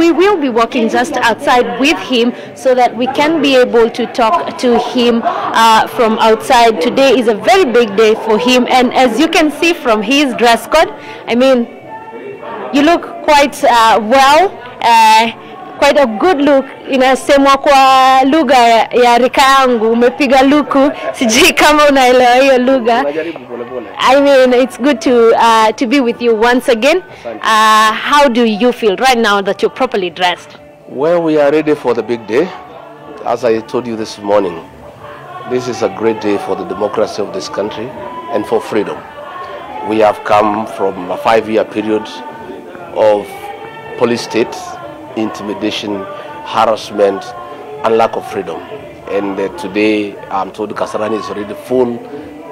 we will be walking just outside with him so that we can be able to talk to him from outside. Today is a very big day for him, and as you can see from his dress code, I mean, you look quite well. Quite a good look. Inasemwa kwa lugha ya rika yangu umepiga luku, sijui kama unaelewa hiyo lugha. I mean, it's good to be with you once again. How do you feel right now that you're properly dressed? Well, we are ready for the big day. As I told you this morning, this is a great day for the democracy of this country and for freedom. We have come from a 5-year period of police state, intimidation, harassment, and lack of freedom. And today, I'm told Kasarani is already full,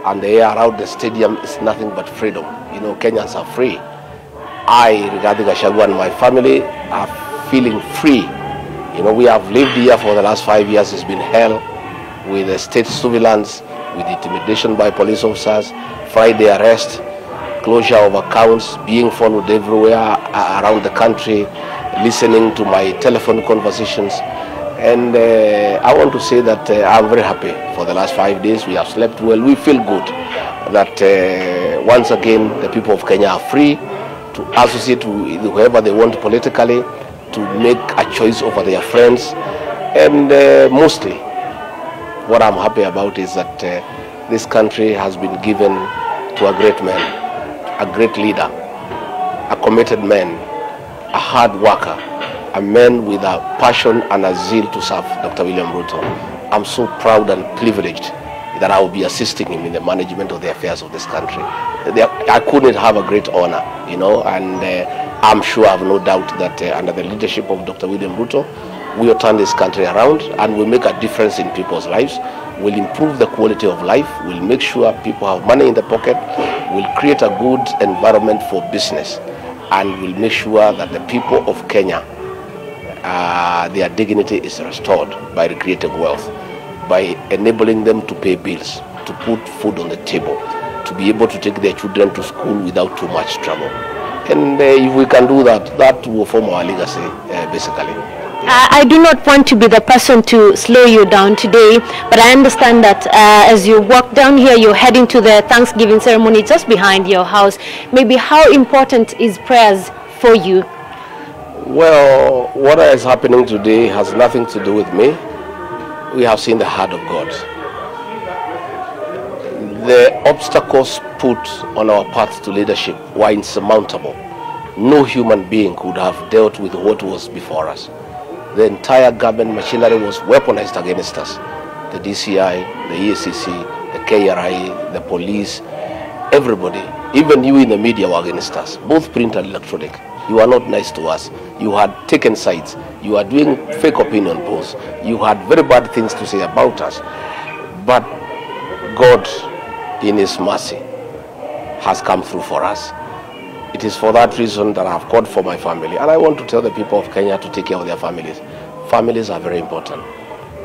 and the air around the stadium is nothing but freedom. You know, Kenyans are free. I, Rigathi Gachagua, and my family are feeling free. You know, we have lived here for the last 5 years. It's been hell with the state surveillance, with intimidation by police officers, Friday arrest, closure of accounts, being followed everywhere around the country, listening to my telephone conversations. And I want to say that I'm very happy for the last 5 days. We have slept well. We feel good that once again the people of Kenya are free to associate with whoever they want politically, to make a choice over their friends. And mostly what I'm happy about is that this country has been given to a great man, a great leader, a committed man, a hard worker, a man with a passion and a zeal to serve Dr. William Ruto. I'm so proud and privileged that I will be assisting him in the management of the affairs of this country. I couldn't have a great honor, you know, and I'm sure, I have no doubt that under the leadership of Dr. William Ruto, we will turn this country around and will make a difference in people's lives. We'll improve the quality of life. We'll make sure people have money in the pocket. We'll create a good environment for business. And we'll make sure that the people of Kenya, their dignity is restored by creating wealth, by enabling them to pay bills, to put food on the table, to be able to take their children to school without too much trouble. And if we can do that, that will form our legacy, basically. I do not want to be the person to slow you down today, but I understand that as you walk down here, you're heading to the Thanksgiving ceremony just behind your house. Maybe how important is prayers for you? Well, what is happening today has nothing to do with me. We have seen the heart of God. The obstacles put on our path to leadership were insurmountable. No human being could have dealt with what was before us. The entire government machinery was weaponized against us. The DCI, the EACC, the KRI, the police, everybody, even you in the media were against us, both print and electronic. You are not nice to us. You had taken sides. You are doing fake opinion polls. You had very bad things to say about us. But God, in His mercy, has come through for us. It is for that reason that I have called for my family. And I want to tell the people of Kenya to take care of their families. Families are very important.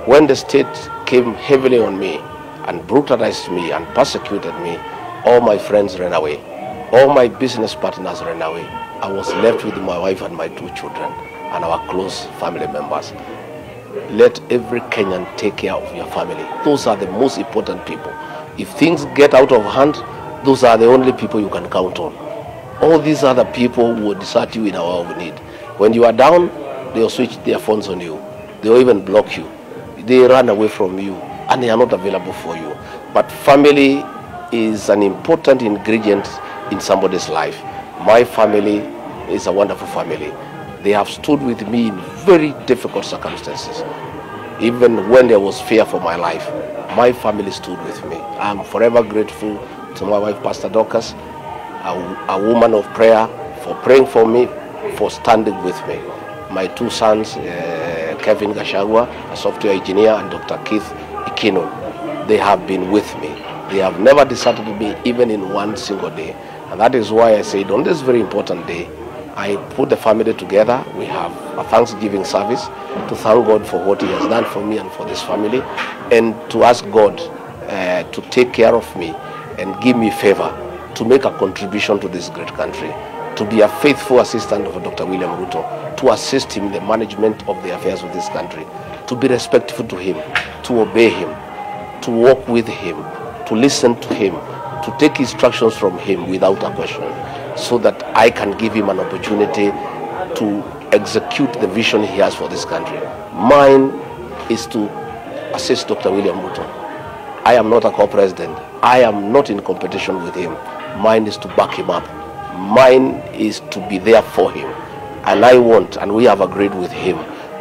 When the state came heavily on me and brutalized me and persecuted me, all my friends ran away. All my business partners ran away. I was left with my wife and my 2 children and our close family members. Let every Kenyan take care of your family. Those are the most important people. If things get out of hand, those are the only people you can count on. All these other people will desert you in our hour of need. When you are down, they'll switch their phones on you. They'll even block you. They run away from you and they are not available for you. But family is an important ingredient in somebody's life. My family is a wonderful family. They have stood with me in very difficult circumstances. Even when there was fear for my life, my family stood with me. I'm forever grateful to my wife, Pastor Dorcas, a woman of prayer, for praying for me, for standing with me. My 2 sons, Kevin Gachagua, a software engineer, and Dr. Keith Ikino, they have been with me. They have never deserted me, even in one single day. And that is why I said on this very important day, I put the family together. We have a Thanksgiving service to thank God for what He has done for me and for this family, and to ask God to take care of me and give me favor to make a contribution to this great country. to be a faithful assistant of Dr. William Ruto, to assist him in the management of the affairs of this country, to be respectful to him, to obey him, to walk with him, to listen to him, to take instructions from him without a question, so that I can give him an opportunity to execute the vision he has for this country. Mine is to assist Dr. William Ruto. I am not a co-president. I am not in competition with him. Mine is to back him up. Mine is to be there for him. And I want, and we have agreed with him,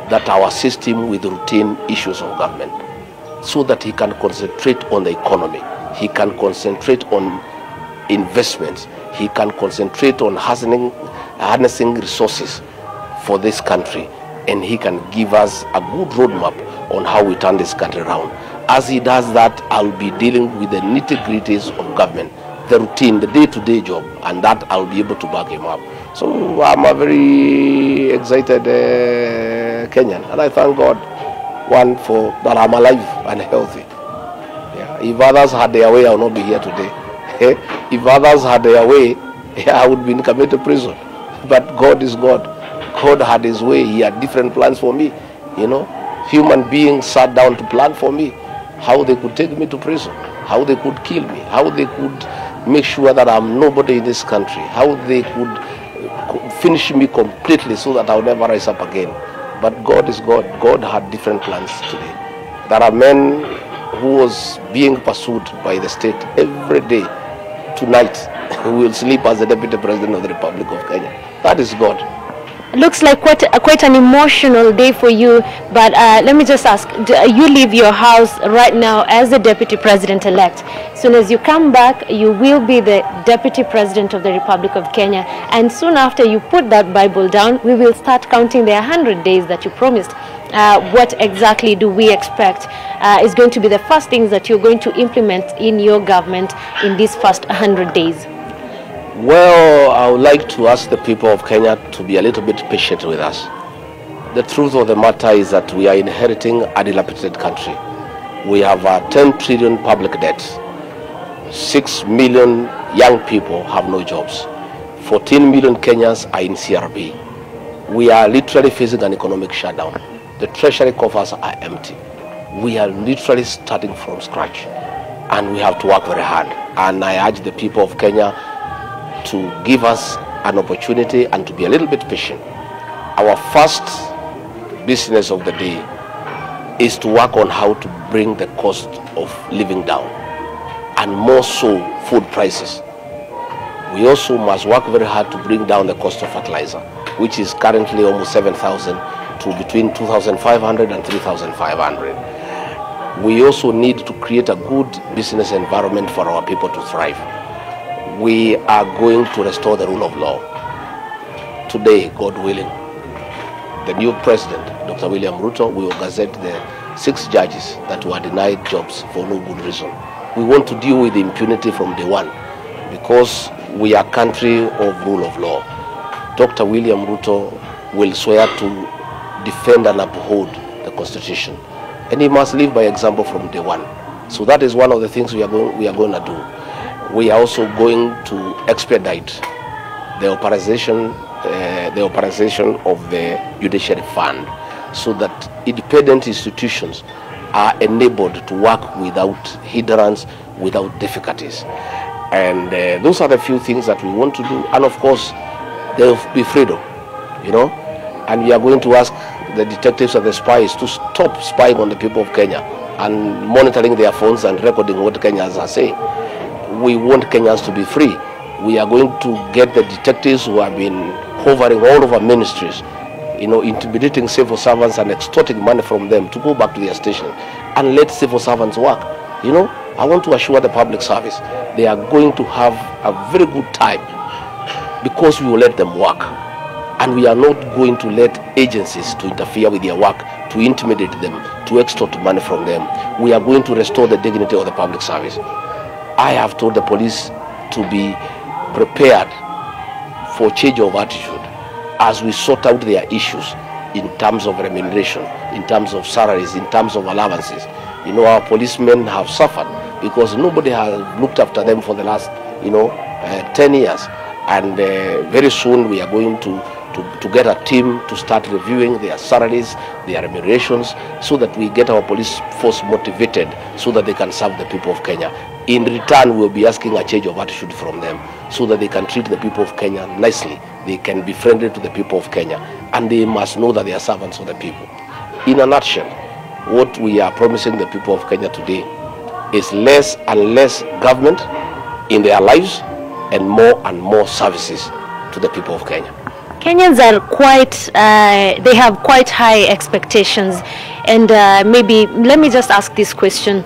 that I will assist him with routine issues of government so that he can concentrate on the economy. He can concentrate on investments. He can concentrate on harnessing resources for this country. And he can give us a good roadmap on how we turn this country around. As he does that, I'll be dealing with the nitty-gritties of government, the routine, the day-to-day job, and that I'll be able to back him up. So I'm a very excited Kenyan, and I thank God, one, for that I'm alive and healthy. Yeah. If others had their way, I would not be here today. If others had their way, I would be committed to prison. But God is God. God had his way. He had different plans for me. You know, human beings sat down to plan for me how they could take me to prison, how they could kill me, how they could make sure that I'm nobody in this country, how they could finish me completely so that I'll never rise up again. But God is God. God had different plans today. There are men who was being pursued by the state every day. Tonight, who will sleep as the Deputy President of the Republic of Kenya. That is God. Looks like quite an emotional day for you, but let me just ask, you leave your house right now as the Deputy President-elect. Soon as you come back, you will be the Deputy President of the Republic of Kenya, and soon after you put that Bible down, we will start counting the 100 days that you promised. What exactly do we expect is going to be the first things that you're going to implement in your government in these first 100 days? Well, I would like to ask the people of Kenya to be a little bit patient with us. The truth of the matter is that we are inheriting a dilapidated country. We have 10 trillion public debt. 6 million young people have no jobs. 14 million Kenyans are in CRB. We are literally facing an economic shutdown. The treasury coffers are empty. We are literally starting from scratch. And we have to work very hard. And I urge the people of Kenya to give us an opportunity and to be a little bit patient. Our first business of the day is to work on how to bring the cost of living down, and more so food prices. We also must work very hard to bring down the cost of fertilizer, which is currently almost 7,000 to between 2,500 and 3,500. We also need to create a good business environment for our people to thrive. We are going to restore the rule of law. Today, God willing, the new president, Dr. William Ruto, will gazette the 6 judges that were denied jobs for no good reason. We want to deal with the impunity from day one because we are a country of rule of law. Dr. William Ruto will swear to defend and uphold the Constitution, and he must live by example from day one. So that is one of the things we are going to do. We are also going to expedite the authorization of the Judiciary Fund so that independent institutions are enabled to work without hindrance, without difficulties. And those are the few things that we want to do. And of course, there will be freedom, you know. And we are going to ask the detectives and the spies to stop spying on the people of Kenya and monitoring their phones and recording what Kenyans are saying. We want Kenyans to be free. We are going to get the detectives who have been hovering all over ministries, you know, intimidating civil servants and extorting money from them to go back to their station and let civil servants work. You know, I want to assure the public service they are going to have a very good time because we will let them work. And we are not going to let agencies to interfere with their work, to intimidate them, to extort money from them. We are going to restore the dignity of the public service. I have told the police to be prepared for change of attitude as we sort out their issues in terms of remuneration, in terms of salaries, in terms of allowances. You know, our policemen have suffered because nobody has looked after them for the last, 10 years. And very soon we are going to get a team to start reviewing their salaries, their remunerations, so that we get our police force motivated so that they can serve the people of Kenya. In return, we'll be asking a change of attitude from them so that they can treat the people of Kenya nicely. They can be friendly to the people of Kenya, and they must know that they are servants of the people. In a nutshell, what we are promising the people of Kenya today is less and less government in their lives and more services to the people of Kenya. Kenyans are quite, they have quite high expectations, and maybe let me just ask this question.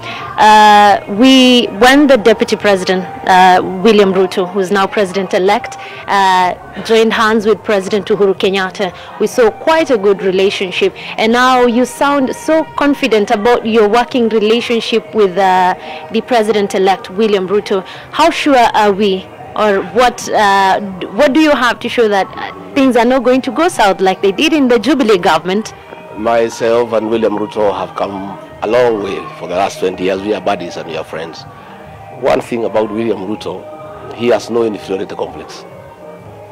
When the Deputy President, William Ruto, who is now President-elect, joined hands with President Uhuru Kenyatta, we saw quite a good relationship, and now you sound so confident about your working relationship with the President-elect, William Ruto. How sure are we, or what do you have to show that things are not going to go south like they did in the Jubilee government? Myself and William Ruto have come a long way for the last 20 years. We are buddies and we are friends. One thing about William Ruto, he has no inferiority complex.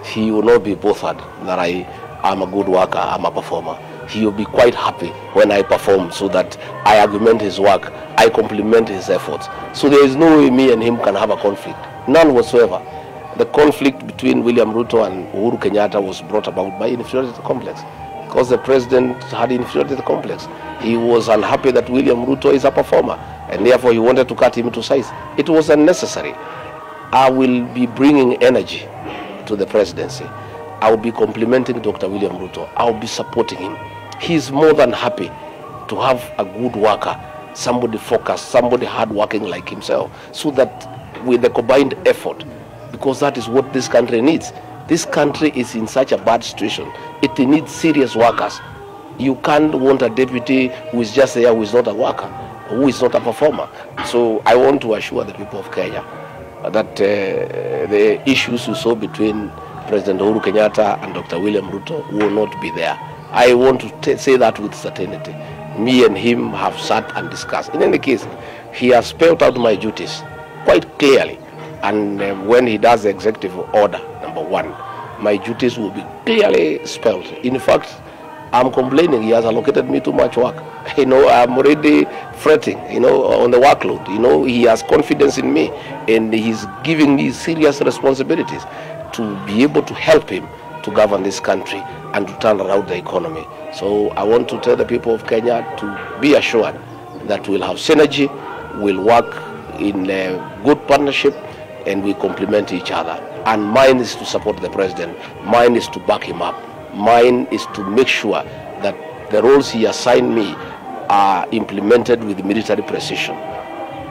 He will not be bothered that I am a good worker, I'm a performer. He will be quite happy when I perform, so that I augment his work, I compliment his efforts. So there is no way me and him can have a conflict. None whatsoever. The conflict between William Ruto and Uhuru Kenyatta was brought about by inferiority complex, because the president had inferiority complex. He was unhappy that William Ruto is a performer, and therefore he wanted to cut him to size. It was unnecessary. I will be bringing energy to the presidency. I will be complimenting Dr. William Ruto. I will be supporting him. He is more than happy to have a good worker, somebody focused, somebody hardworking like himself, so that with the combined effort, because that is what this country needs. This country is in such a bad situation. It needs serious workers. You can't want a deputy who is just there, who is not a worker, who is not a performer. So I want to assure the people of Kenya that the issues you saw between President Uhuru Kenyatta and Dr. William Ruto will not be there. I want to say that with certainty. Me and him have sat and discussed. In any case, he has spelled out my duties quite clearly. And when he does the executive order, number 1, my duties will be clearly spelled. In fact, I'm complaining he has allocated me too much work. I'm already fretting, on the workload. He has confidence in me, and he's giving me serious responsibilities to be able to help him to govern this country and to turn around the economy. So I want to tell the people of Kenya to be assured that we'll have synergy, we'll work in a good partnership, and we complement each other. And mine is to support the president. Mine is to back him up. Mine is to make sure that the roles he assigned me are implemented with military precision.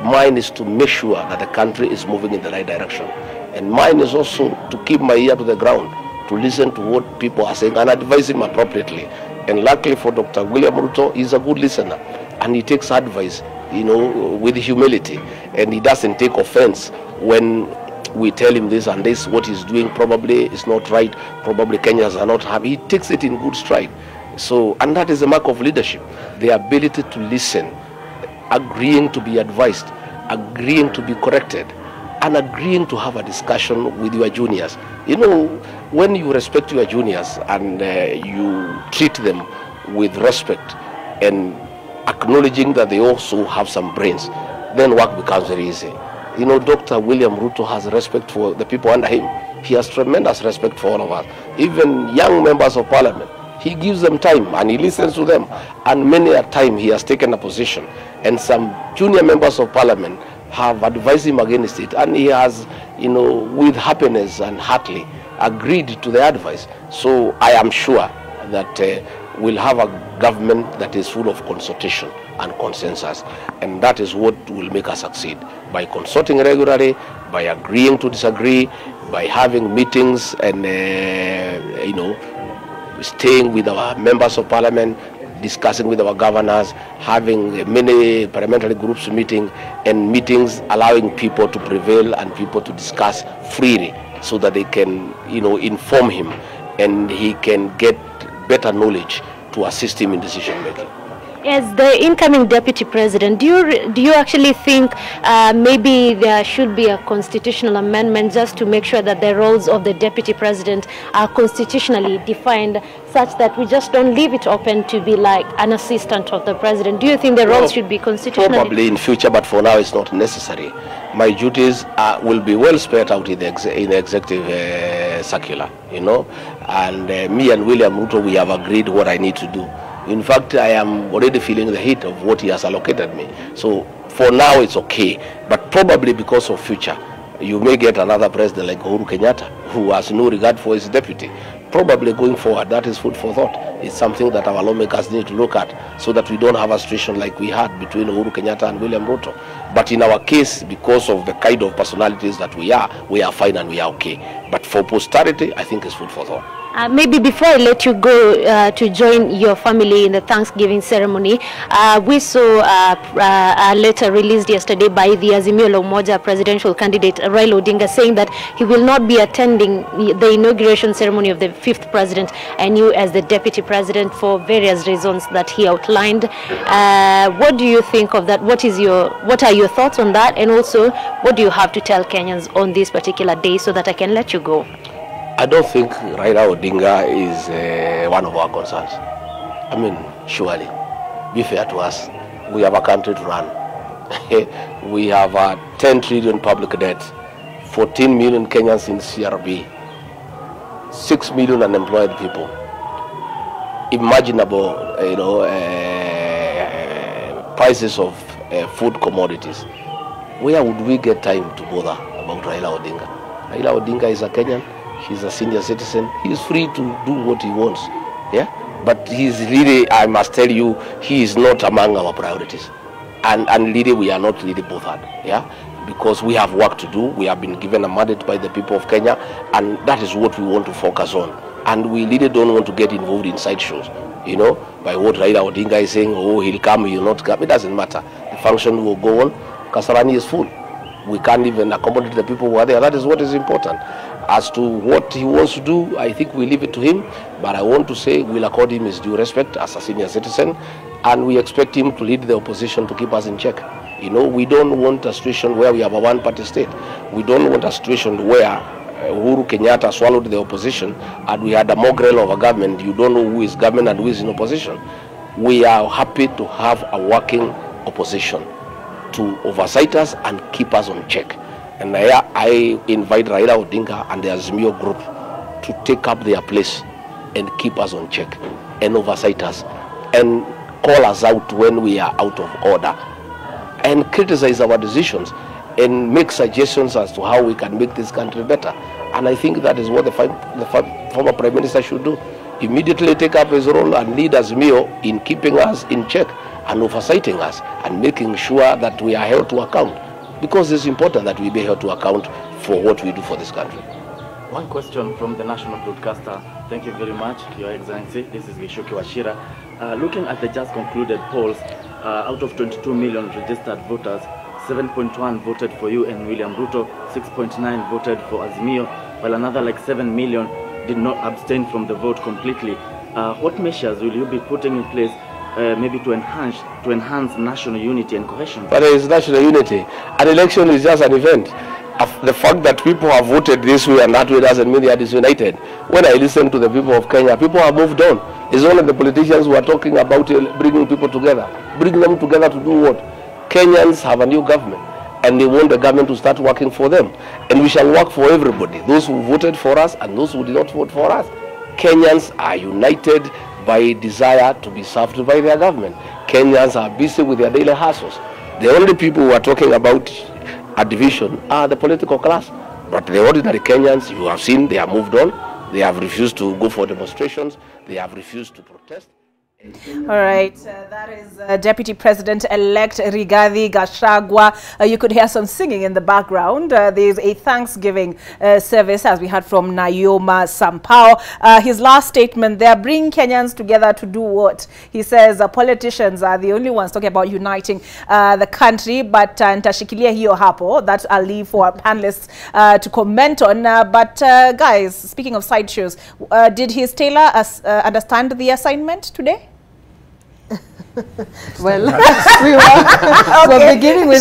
Mine is to make sure that the country is moving in the right direction. And mine is also to keep my ear to the ground, to listen to what people are saying and advise him appropriately. And luckily for Dr. William Ruto, he's a good listener, and he takes advice, with humility, and he doesn't take offense when we tell him this and this, what he's doing probably is not right, probably Kenyans are not happy. He takes it in good stride. So, and that is a mark of leadership, the ability to listen, agreeing to be advised, agreeing to be corrected, and agreeing to have a discussion with your juniors. When you respect your juniors and you treat them with respect and acknowledging that they also have some brains, then work becomes very easy. Dr. William Ruto has respect for the people under him. He has tremendous respect for all of us. Even young members of parliament, he gives them time and he listens to them. And many a time he has taken a position, and some junior members of parliament have advised him against it, and he has, with happiness and heartily agreed to the advice. So I am sure that we'll have a government that is full of consultation and consensus, and that is what will make us succeed, by consulting regularly, by agreeing to disagree, by having meetings and staying with our members of parliament, discussing with our governors, having many parliamentary groups meeting, and meetings allowing people to prevail and people to discuss freely, so that they can inform him and he can get better knowledge to assist him in decision making. As the incoming deputy president, do you actually think maybe there should be a constitutional amendment just to make sure that the roles of the deputy president are constitutionally defined, such that we just don't leave it open to be like an assistant of the president? Do you think the roles should be constitutionally? Probably in future, but for now it's not necessary. My duties will be well spread out in the executive circular, you know, and me and William Ruto, we have agreed what I need to do. In fact, I am already feeling the heat of what he has allocated me. So for now, it's okay. But probably because of future, you may get another president like Uhuru Kenyatta, who has no regard for his deputy. Probably going forward, that is food for thought. It's something that our lawmakers need to look at so that we don't have a situation like we had between Uhuru Kenyatta and William Ruto. But in our case, because of the kind of personalities that we are fine and we are okay. But for posterity, I think it's food for thought. Maybe before I let you go to join your family in the Thanksgiving ceremony, we saw a letter released yesterday by the Azimio la Umoja presidential candidate Raila Odinga saying that he will not be attending the inauguration ceremony of the 5th president and you as the deputy president for various reasons that he outlined. What do you think of that? What are your thoughts on that? And also, what do you have to tell Kenyans on this particular day so that I can let you go? I don't think Raila Odinga is one of our concerns. I mean, surely, be fair to us. We have a country to run. We have 10 trillion public debt, 14 million Kenyans in CRB, 6 million unemployed people, imaginable, prices of food commodities. Where would we get time to bother about Raila Odinga? Raila Odinga is a Kenyan. He's a senior citizen. He's free to do what he wants. Yeah? But he's really, I must tell you, he is not among our priorities. And really, we are not really bothered. Yeah? Because we have work to do. We have been given a mandate by the people of Kenya, and that is what we want to focus on. And we really don't want to get involved in sideshows, you know, by what Raila Odinga is saying, oh, he'll come, he'll not come. It doesn't matter. The function will go on. Kasarani is full. We can't even accommodate the people who are there. That is what is important. As to what he wants to do, I think we leave it to him. But I want to say we'll accord him his due respect as a senior citizen, and we expect him to lead the opposition to keep us in check. You know, we don't want a situation where we have a one-party state. We don't want a situation where Uhuru Kenyatta swallowed the opposition and we had a mongrel of a government. You don't know who is government and who is in opposition. We are happy to have a working opposition to oversight us and keep us on check. And I invite Raila Odinga and the Azimio group to take up their place and keep us on check and oversight us and call us out when we are out of order and criticize our decisions and make suggestions as to how we can make this country better. And I think that is what the former Prime Minister should do. Immediately take up his role and lead Azimio in keeping us in check and oversighting us and making sure that we are held to account. Because it's important that we be held to account for what we do for this country. One question from the national broadcaster. Thank you very much, Your Excellency. This is Gishuki Washira. Looking at the just concluded polls, out of 22 million registered voters, 7.1 voted for you and William Ruto, 6.9 voted for Azimio, while another like 7 million did not abstain from the vote completely. What measures will you be putting in place maybe to enhance national unity and cohesion? But there is national unity. An election is just an event. The fact that people have voted this way and that way doesn't mean they are disunited. When I listen to the people of Kenya, people have moved on. It's only the politicians who are talking about bringing people together. Bring them together to do what? Kenyans have a new government and they want the government to start working for them. And we shall work for everybody, those who voted for us and those who did not vote for us. Kenyans are united by desire to be served by their government. Kenyans are busy with their daily hassles. The only people who are talking about a division are the political class. But the ordinary Kenyans, you have seen, they have moved on. They have refused to go for demonstrations. They have refused to protest. All right, that is Deputy President-elect Rigathi Gachagua. You could hear some singing in the background. There's a Thanksgiving service, as we heard from Nayoma Sampao. His last statement there, bring Kenyans together to do what? He says politicians are the only ones talking about uniting the country, but ntashikilia hiyo hapo. That I'll leave for our panelists to comment on. But guys, speaking of sideshows, did his tailor understand the assignment today? Well, we're beginning with